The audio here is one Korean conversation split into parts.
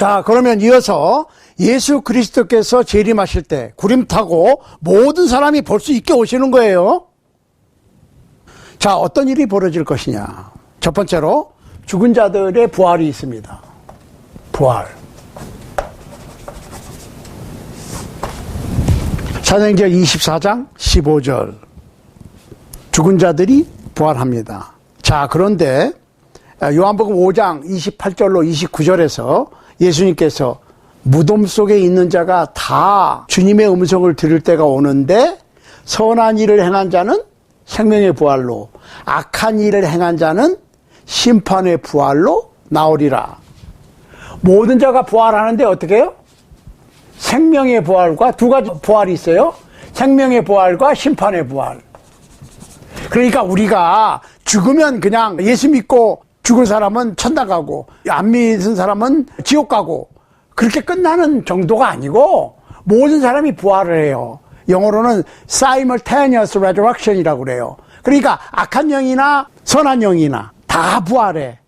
자, 그러면 이어서 예수 그리스도께서 재림하실 때 구름 타고 모든 사람이 볼 수 있게 오시는 거예요. 자, 어떤 일이 벌어질 것이냐. 첫 번째로 죽은 자들의 부활이 있습니다. 부활. 사도행전 24장 15절. 죽은 자들이 부활합니다. 자, 그런데 요한복음 5장 28절로 29절에서 예수님께서 무덤 속에 있는 자가 다 주님의 음성을 들을 때가 오는데 선한 일을 행한 자는 생명의 부활로, 악한 일을 행한 자는 심판의 부활로 나오리라. 모든 자가 부활하는데 어떻게 해요? 생명의 부활과 두 가지 부활이 있어요. 생명의 부활과 심판의 부활. 그러니까 우리가 죽으면 그냥 예수 믿고 죽은 사람은 천당 가고 안 믿은 사람은 지옥 가고 그렇게 끝나는 정도가 아니고 모든 사람이 부활을 해요. 영어로는 simultaneous resurrection이라고 그래요. 그러니까 악한 영이나 선한 영이나 다 부활해.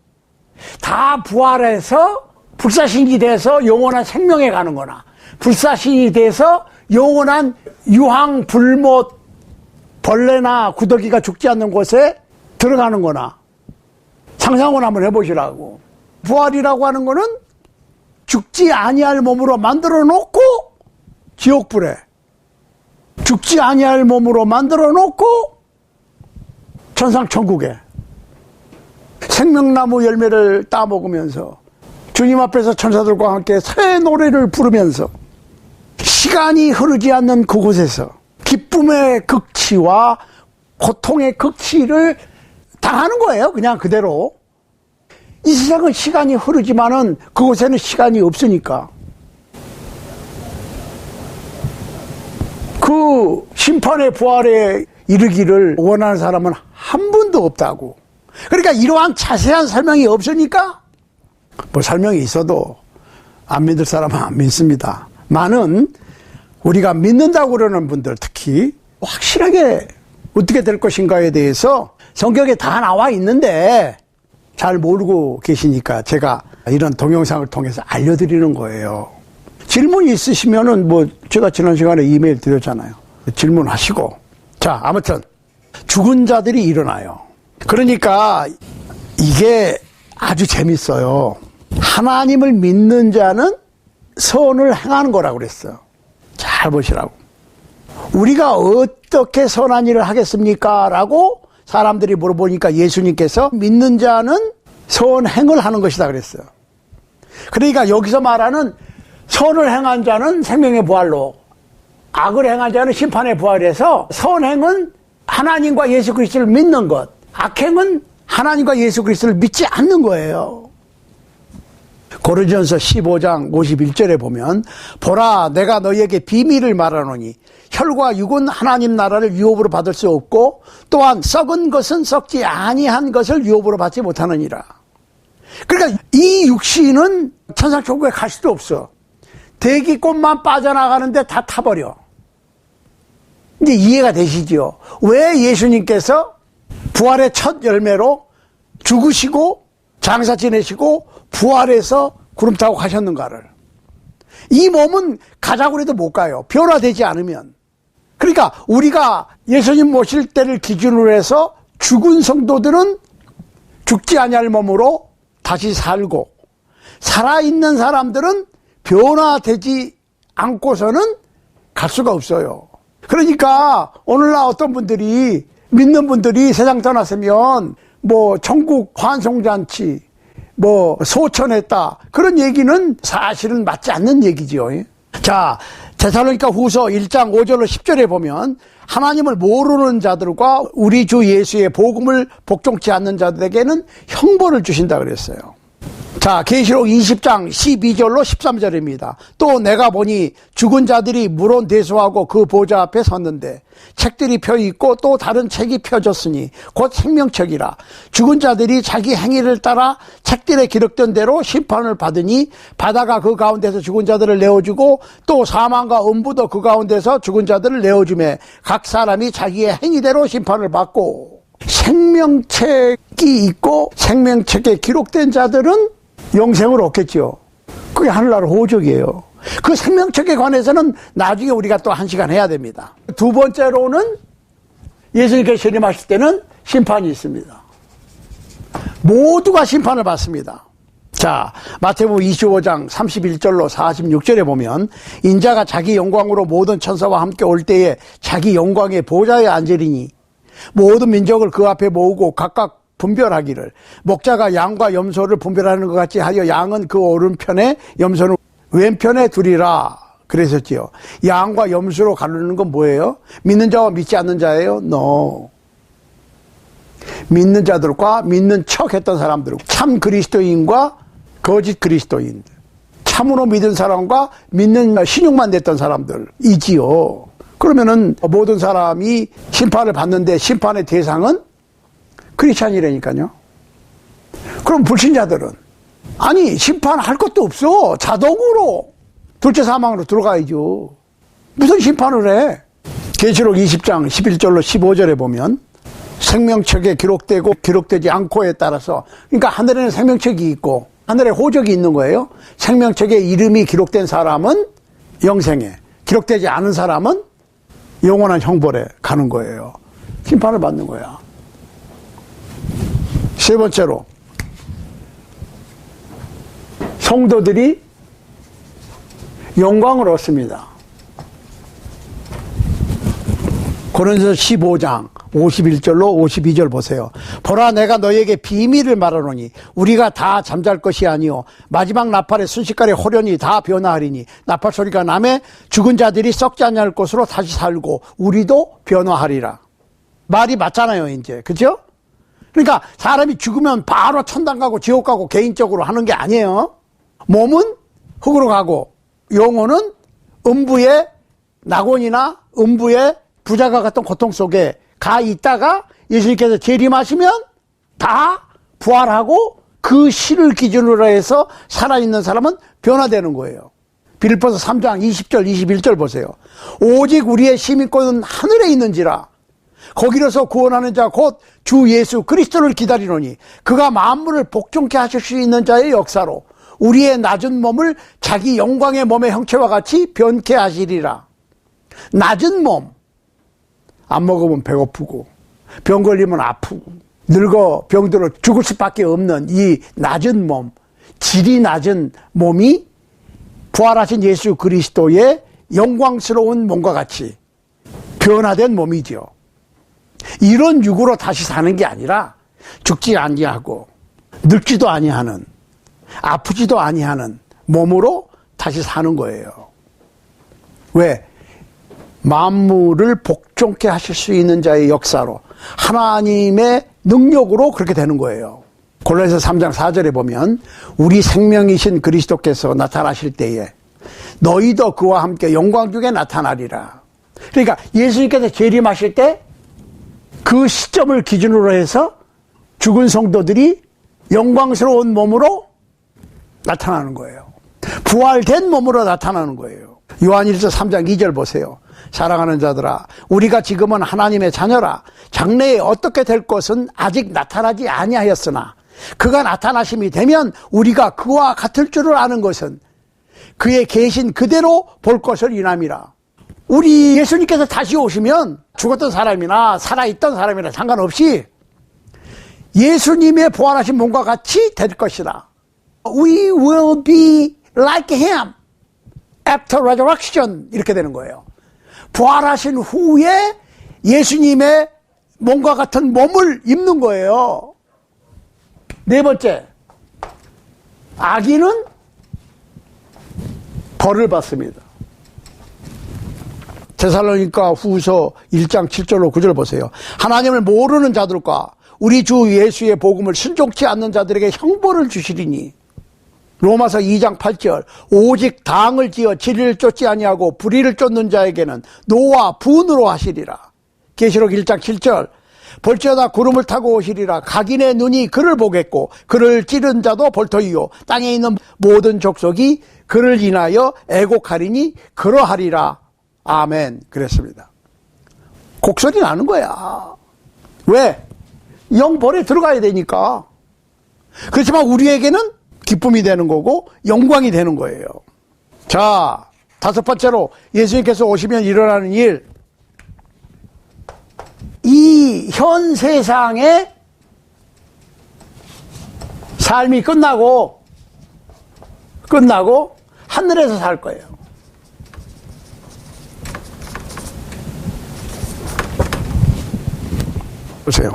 다 부활해서 불사신이 돼서 영원한 생명에 가는 거나, 불사신이 돼서 영원한 유황, 불못, 벌레나 구더기가 죽지 않는 곳에 들어가는 거나, 상상을 한번 해보시라고. 부활이라고 하는 거는 죽지 아니할 몸으로 만들어 놓고 지옥불에, 죽지 아니할 몸으로 만들어 놓고 천상천국에 생명나무 열매를 따먹으면서 주님 앞에서 천사들과 함께 새 노래를 부르면서 시간이 흐르지 않는 그곳에서 기쁨의 극치와 고통의 극치를 당하는 거예요. 그냥 그대로. 이 세상은 시간이 흐르지만은 그곳에는 시간이 없으니까. 그 심판의 부활에 이르기를 원하는 사람은 한 분도 없다고. 그러니까 이러한 자세한 설명이 없으니까 뭐 설명이 있어도 안 믿을 사람은 안 믿습니다. 많은 우리가 믿는다고 그러는 분들, 특히 확실하게 어떻게 될 것인가에 대해서 성경에 다 나와 있는데 잘 모르고 계시니까 제가 이런 동영상을 통해서 알려드리는 거예요. 질문이 있으시면은 뭐 제가 지난 시간에 이메일 드렸잖아요. 질문하시고. 자, 아무튼 죽은 자들이 일어나요. 그러니까 이게 아주 재밌어요. 하나님을 믿는 자는 선을 행하는 거라고 그랬어요. 잘 보시라고. 우리가 어떻게 선한 일을 하겠습니까? 라고 사람들이 물어보니까 예수님께서 믿는 자는 선행을 하는 것이다 그랬어요. 그러니까 여기서 말하는 선을 행한 자는 생명의 부활로, 악을 행한 자는 심판의 부활에서 선행은 하나님과 예수 그리스도를 믿는 것, 악행은 하나님과 예수 그리스도를 믿지 않는 거예요. 고린도전서 15장 51절에 보면 보라, 내가 너희에게 비밀을 말하노니 혈과 육은 하나님 나라를 유업으로 받을 수 없고 또한 썩은 것은 썩지 아니한 것을 유업으로 받지 못하느니라. 그러니까 이 육신은 천상천국에 갈 수도 없어. 대기꽃만 빠져나가는데 다 타버려. 이제 이해가 되시죠? 왜 예수님께서 부활의 첫 열매로 죽으시고 장사 지내시고 부활해서 구름 타고 가셨는가를. 이 몸은 가자고 해도 못 가요. 변화되지 않으면. 그러니까 우리가 예수님 모실 때를 기준으로 해서 죽은 성도들은 죽지 아니할 몸으로 다시 살고, 살아있는 사람들은 변화되지 않고서는 갈 수가 없어요. 그러니까 오늘날 어떤 분들이, 믿는 분들이 세상 떠났으면 뭐 천국 환송잔치, 뭐 소천했다, 그런 얘기는 사실은 맞지 않는 얘기죠. 자, 데살로니가 후서 1장 5절로 10절에 보면 하나님을 모르는 자들과 우리 주 예수의 복음을 복종치 않는 자들에게는 형벌을 주신다 그랬어요. 자, 계시록 20장 12절로 13절입니다. 또 내가 보니 죽은 자들이 물론 대소하고 그 보좌 앞에 섰는데 책들이 펴 있고 또 다른 책이 펴졌으니 곧 생명책이라. 죽은 자들이 자기 행위를 따라 책들에 기록된 대로 심판을 받으니 바다가 그 가운데서 죽은 자들을 내어주고 또 사망과 음부도 그 가운데서 죽은 자들을 내어주매 각 사람이 자기의 행위대로 심판을 받고, 생명책이 있고 생명책에 기록된 자들은 영생을 얻겠죠. 그게 하늘나라 호적이에요. 그 생명책에 관해서는 나중에 우리가 또 1시간 해야 됩니다. 두 번째로는 예수님께서 재림하실 때는 심판이 있습니다. 모두가 심판을 받습니다. 자, 마태복음 25장 31절로 46절에 보면 인자가 자기 영광으로 모든 천사와 함께 올 때에 자기 영광의 보좌에 앉으리니 모든 민족을 그 앞에 모으고 각각 분별하기를 목자가 양과 염소를 분별하는 것 같이 하여 양은 그 오른편에 염소는 왼편에 두리라 그랬었지요. 양과 염소로 가르는 건 뭐예요? 믿는 자와 믿지 않는 자예요? No. 믿는 자들과 믿는 척 했던 사람들, 참 그리스도인과 거짓 그리스도인, 참으로 믿은 사람과 믿는 신용만 냈던 사람들이지요. 그러면은 모든 사람이 심판을 받는데 심판의 대상은 크리스찬이라니까요. 그럼 불신자들은 아니 심판할 것도 없어. 자동으로 둘째 사망으로 들어가야죠. 무슨 심판을 해? 계시록 20장 11절로 15절에 보면 생명책에 기록되고 기록되지 않고에 따라서, 그러니까 하늘에는 생명책이 있고 하늘에 호적이 있는 거예요. 생명책에 이름이 기록된 사람은 영생에, 기록되지 않은 사람은 영원한 형벌에 가는 거예요. 심판을 받는 거야. 세 번째로 성도들이 영광을 얻습니다. 고린도서 15장 51절로 52절 보세요. 보라 내가 너에게 비밀을 말하노니 우리가 다 잠잘 것이 아니요 마지막 나팔의 순식간에 호련히 다 변화하리니 나팔 소리가 나매 죽은 자들이 썩지 않을 것으로 다시 살고 우리도 변화하리라. 말이 맞잖아요 이제. 그죠? 그러니까 사람이 죽으면 바로 천당 가고 지옥 가고 개인적으로 하는 게 아니에요. 몸은 흙으로 가고 영혼은 음부의 낙원이나 음부의 부자가 같은 고통 속에 가 있다가 예수님께서 재림하시면 다 부활하고 그 시를 기준으로 해서 살아있는 사람은 변화되는 거예요. 빌립보서 3장 20절 21절 보세요. 오직 우리의 시민권은 하늘에 있는지라 거기로서 구원하는 자 곧 주 예수 그리스도를 기다리노니 그가 만물을 복종케 하실 수 있는 자의 역사로 우리의 낮은 몸을 자기 영광의 몸의 형체와 같이 변케 하시리라. 낮은 몸, 안 먹으면 배고프고 병 걸리면 아프고 늙어 병들어 죽을 수밖에 없는 이 낮은 몸, 질이 낮은 몸이 부활하신 예수 그리스도의 영광스러운 몸과 같이 변화된 몸이죠. 이런 육으로 다시 사는 게 아니라 죽지 아니하고 늙지도 아니하는 아프지도 아니하는 몸으로 다시 사는 거예요. 왜? 만물을 복종케 하실 수 있는 자의 역사로 하나님의 능력으로 그렇게 되는 거예요. 골로새서 3장 4절에 보면 우리 생명이신 그리스도께서 나타나실 때에 너희도 그와 함께 영광 중에 나타나리라. 그러니까 예수님께서 재림하실 때 그 시점을 기준으로 해서 죽은 성도들이 영광스러운 몸으로 나타나는 거예요. 부활된 몸으로 나타나는 거예요. 요한일서 3장 2절 보세요. 사랑하는 자들아 우리가 지금은 하나님의 자녀라. 장래에 어떻게 될 것은 아직 나타나지 아니하였으나 그가 나타나심이 되면 우리가 그와 같을 줄을 아는 것은 그의 계신 그대로 볼 것을 인함이라. 우리 예수님께서 다시 오시면 죽었던 사람이나 살아있던 사람이나 상관없이 예수님의 부활하신 몸과 같이 될 것이다. We will be like him after resurrection 이렇게 되는 거예요. 부활하신 후에 예수님의 몸과 같은 몸을 입는 거예요. 네 번째, 악인은 벌을 받습니다. 데살로니가 후서 1장 7절로 9절 보세요. 하나님을 모르는 자들과 우리 주 예수의 복음을 순종치 않는 자들에게 형벌을 주시리니. 로마서 2장 8절 오직 당을 지어 진리를 쫓지 아니하고 불의를 쫓는 자에게는 노와 분으로 하시리라. 계시록 1장 7절 볼지어다 구름을 타고 오시리라. 각인의 눈이 그를 보겠고 그를 찌른 자도 볼터이요 땅에 있는 모든 족속이 그를 인하여 애곡하리니 그러하리라. 아멘. 그랬습니다. 곡소리 나는 거야. 왜? 영벌에 들어가야 되니까. 그렇지만 우리에게는 기쁨이 되는 거고 영광이 되는 거예요. 자, 다섯 번째로 예수님께서 오시면 일어나는 일. 이 현 세상의 삶이 끝나고 하늘에서 살 거예요. 보세요.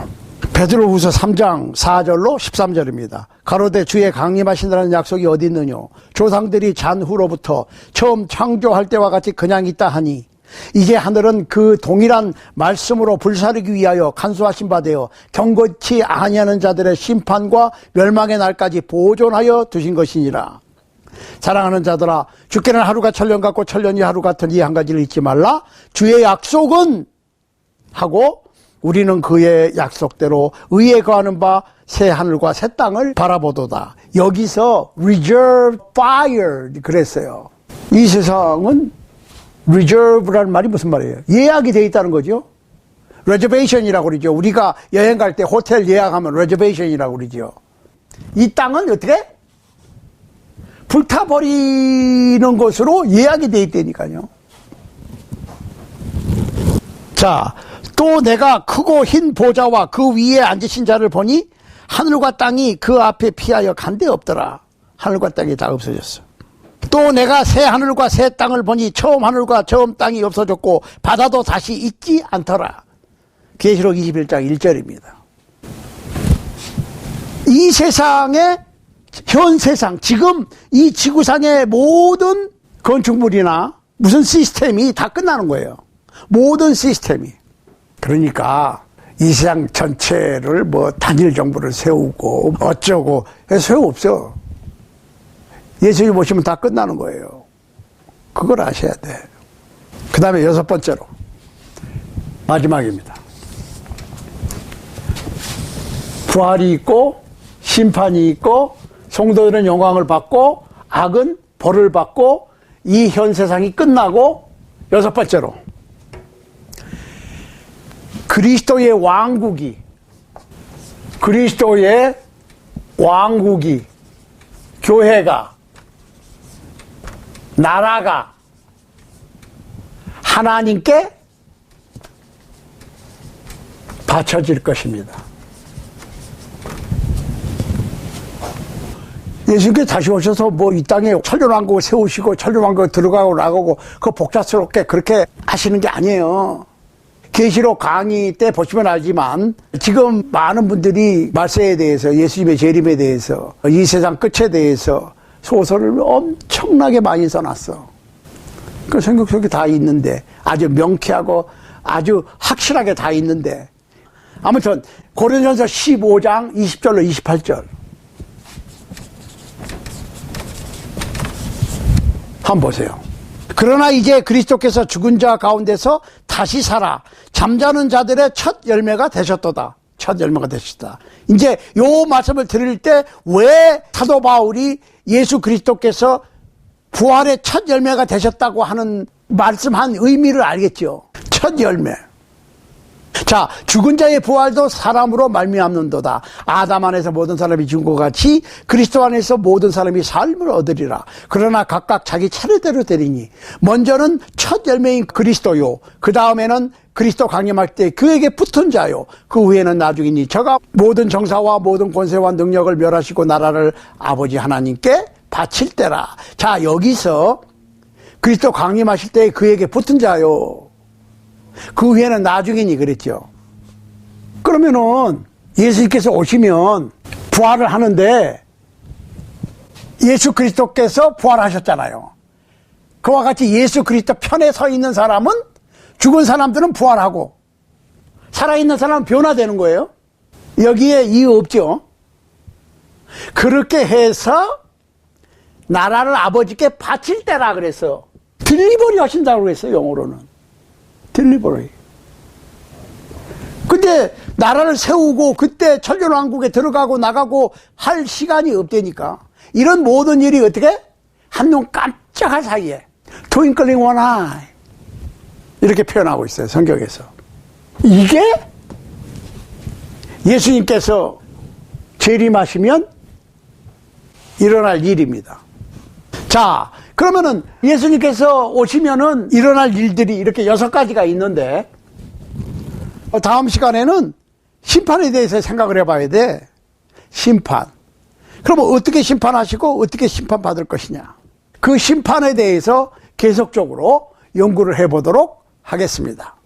베드로후서 3장 4절로 13절입니다. 가로되 주의 강림하신다는 약속이 어디 있느냐. 조상들이 잔후로부터 처음 창조할 때와 같이 그냥 있다 하니 이제 하늘은 그 동일한 말씀으로 불사르기 위하여 간수하신 바 되어 경건치 아니하는 자들의 심판과 멸망의 날까지 보존하여 두신 것이니라. 사랑하는 자들아, 주께는 하루가 천년 같고 천년이 하루 같은 이 한 가지를 잊지 말라. 주의 약속은 하고 우리는 그의 약속대로 의에 거하는 바 새 하늘과 새 땅을 바라보도다. 여기서 reserve fire 그랬어요. 이 세상은 reserve라는 말이 무슨 말이에요? 예약이 되어 있다는 거죠. reservation이라고 그러죠. 우리가 여행 갈 때 호텔 예약하면 reservation이라고 그러죠. 이 땅은 어떻게? 불타버리는 것으로 예약이 되어 있다니까요. 자, 또 내가 크고 흰 보좌와 그 위에 앉으신 자를 보니 하늘과 땅이 그 앞에 피하여 간데 없더라. 하늘과 땅이 다 없어졌어. 또 내가 새 하늘과 새 땅을 보니 처음 하늘과 처음 땅이 없어졌고 바다도 다시 있지 않더라. 계시록 21장 1절입니다. 이 세상의 현 세상, 지금 이 지구상의 모든 건축물이나 무슨 시스템이 다 끝나는 거예요. 모든 시스템이. 그러니까 이 세상 전체를 뭐 단일 정부를 세우고 어쩌고 해서 소용없어. 예수님 오시면 다 끝나는 거예요. 그걸 아셔야 돼. 그 다음에 여섯 번째로 마지막입니다. 부활이 있고 심판이 있고 성도들은 영광을 받고 악은 벌을 받고 이 현 세상이 끝나고 여섯 번째로 그리스도의 왕국이 교회가 나라가 하나님께 바쳐질 것입니다. 예수님께서 다시 오셔서 뭐 이 땅에 천년왕국 세우시고 천년왕국 들어가고 나가고 그 복잡스럽게 그렇게 하시는 게 아니에요. 계시록 강의 때 보시면 알지만 지금 많은 분들이 말세에 대해서 예수님의 재림에 대해서 이 세상 끝에 대해서 소설을 엄청나게 많이 써놨어. 그 성경 속에 다 있는데 아주 명쾌하고 아주 확실하게 다 있는데 아무튼 고린도전서 15장 20절로 28절 한번 보세요. 그러나 이제 그리스도께서 죽은 자 가운데서 다시 살아 잠자는 자들의 첫 열매가 되셨도다. 첫 열매가 되셨다. 이제 요 말씀을 드릴 때 왜 사도 바울이 예수 그리스도께서 부활의 첫 열매가 되셨다고 하는 말씀한 의미를 알겠죠. 첫 열매. 자, 죽은 자의 부활도 사람으로 말미암는도다. 아담 안에서 모든 사람이 죽은 것 같이 그리스도 안에서 모든 사람이 삶을 얻으리라. 그러나 각각 자기 차례대로 되리니 먼저는 첫 열매인 그리스도요, 그 다음에는 그리스도 강림할 때 그에게 붙은 자요, 그 후에는 나중이니 저가 모든 정사와 모든 권세와 능력을 멸하시고 나라를 아버지 하나님께 바칠 때라. 자, 여기서 그리스도 강림하실 때 그에게 붙은 자요, 그 후에는 나중이니 그랬죠. 그러면은 예수님께서 오시면 부활을 하는데 예수 그리스도께서 부활하셨잖아요. 그와 같이 예수 그리스도 편에 서 있는 사람은 죽은 사람들은 부활하고 살아있는 사람은 변화되는 거예요. 여기에 이유 없죠. 그렇게 해서 나라를 아버지께 바칠 때라 그래서 딜리버리 하신다고 그랬어요. 영어로는 딜리버리. 근데 나라를 세우고 그때 천년왕국에 들어가고 나가고 할 시간이 없다니까. 이런 모든 일이 어떻게? 한눈 깜짝할 사이에 twinkling one eye 이렇게 표현하고 있어요. 성경에서. 이게 예수님께서 재림하시면 일어날 일입니다. 자, 그러면은 예수님께서 오시면은 일어날 일들이 이렇게 6가지가 있는데, 다음 시간에는 심판에 대해서 생각을 해봐야 돼. 심판. 그러면 어떻게 심판하시고 어떻게 심판받을 것이냐. 그 심판에 대해서 계속적으로 연구를 해보도록 하겠습니다.